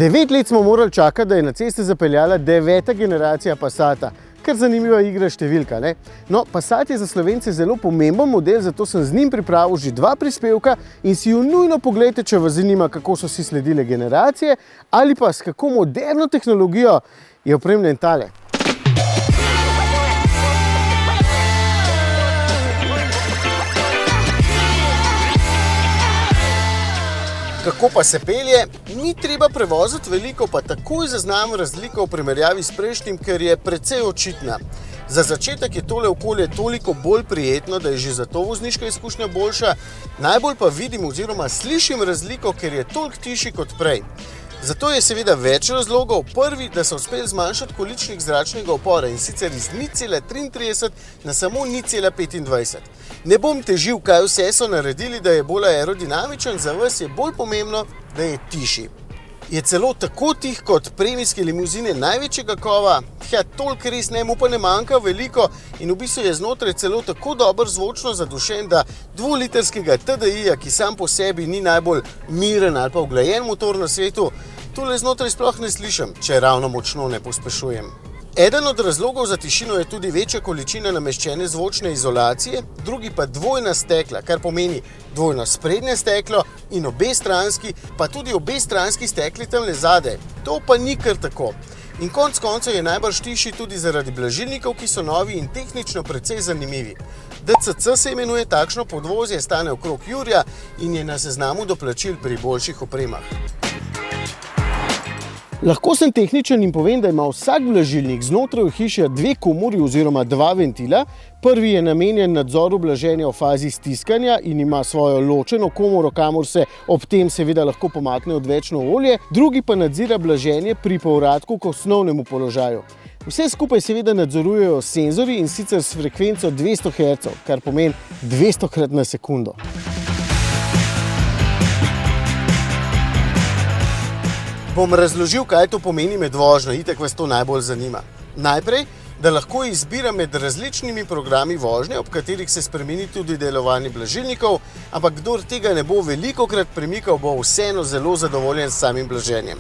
9 let smo morali čakati, da je na ceste zapeljala 9. generacija Passata. Kar zanimiva igra številka, ne? No, Passat je za Slovence zelo pomemben model, zato sem z njim pripravil že 2 prispevka in si jo nujno pogledajte, če vas zanima, kako so si sledile generacije ali pa s kako moderno tehnologijo je opremljen tale. Kako pa se pelje? Ni treba prevoziti veliko, pa takoj zaznam razliko v primerjavi s prejšnjim, ker je precej očitna. Za začetek je tole okolje toliko bolj prijetno, da je že zato vozniška izkušnja boljša. Najbolj pa vidim oziroma slišim razliko, ker je toliko tišji kot prej. Zato je seveda več razlogov. Prvi, da so uspeli zmanjšati količnik zračnega upora in sicer iz 0,33 na samo 0,25. Ne bom težil, kaj vse so naredili, da je bolj aerodinamičen, za vas je bolj pomembno, da je tišji. Je celo tako tih kot premijske limuzine največjega kova, toliko res ne, mu pa ne manjka veliko in v bistvu je znotraj celo tako dobro zvočno zadušen, da 2-litrskega TDI-ja, ki sam po sebi ni najbolj miren ali pa uglajen motor na svetu, tule znotraj sploh ne slišim, če ravno močno ne pospešujem. Eden od razlogov za tišino je tudi večja količina nameščene zvočne izolacije, drugi pa dvojna stekla, kar pomeni dvojno sprednje steklo in obestranski, pa tudi obestranski stekli tamle zadaj. To pa ni kar tako. In konec koncev je najbrž tišji tudi zaradi blažilnikov, ki so novi in tehnično precej zanimivi. DCC se imenuje takšno podvozje, stane okrog jurja in je na seznamu doplačil pri boljših opremah. Lahko sem tehničen in povem, da ima vsak blažilnik znotraj ohišja 2 komori oziroma 2 ventila. Prvi je namenjen nadzoru blaženja v fazi stiskanja in ima svojo ločeno komoro, kamor se ob tem seveda lahko pomakne odvečno olje. Drugi pa nadzira blaženje pri povratku k osnovnemu položaju. Vse skupaj seveda nadzorujejo senzorji in sicer s frekvenco 200 Hz, kar pomeni 200krat na sekundo. Bom razložil, kaj to pomeni med vožnjo, itak vas to najbolj zanima. Najprej, da lahko izbira med različnimi programi vožnje, ob katerih se spremeni tudi delovanje blažilnikov, ampak kdor tega ne bo velikokrat premikal, bo vseeno zelo zadovoljen s samim blaženjem.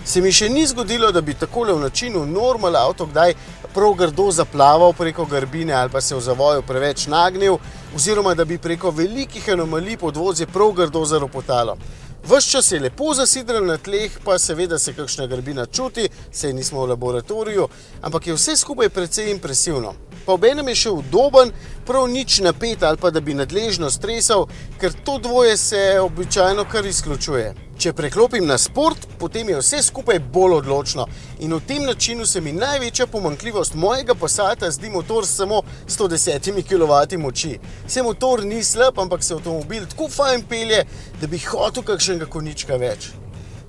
Se mi še ni zgodilo, da bi takole v načinu normal avto kdaj prav grdo zaplaval preko grbine ali pa se v zavoju preveč nagnil, oziroma da bi preko velikih anomalij podvozje prav grdo zaropotalo. Ves čas je lepo zasidran na tleh, pa seveda se kakšna grbina čuti, saj nismo v laboratoriju, ampak je vse skupaj precej impresivno. Pa obenem je še udoben, prav nič napet ali pa da bi nadležno stresal, ker to dvoje se običajno kar izključuje. Če preklopim na sport, potem je vse skupaj bolj odločno in v tem načinu se mi največja pomanjkljivost mojega Passata zdi motor s samo 110 kW moči. Se motor ni slab, ampak se avtomobil tako fajn pelje, da bi hotel kakšnega konjička več.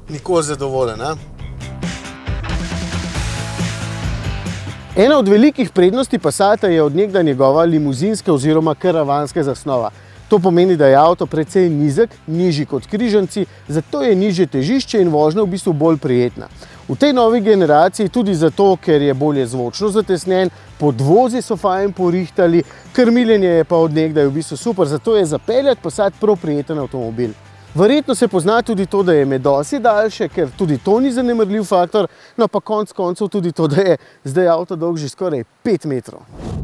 Nikoli zadovoljen, a? Ena od velikih prednosti Passata je od nekdaj njegova limuzinska oziroma karavanska zasnova. To pomeni, da je avto precej nizek, nižji kot križanci, zato je nižje težišče in vožnja v bistvu bolj prijetna. V tej novi generaciji tudi zato, ker je bolje zvočno zatesnjen, podvozje so fajn porihtali, krmiljenje je pa od nekdaj v bistvu super, zato je zapeljati Passat prav prijeten avtomobil. Verjetno se pozna tudi to, da je medosi daljše, ker tudi to ni zanemarljiv faktor, no pa konec koncev tudi to, da je zdaj avto dolg že skoraj 5 metrov.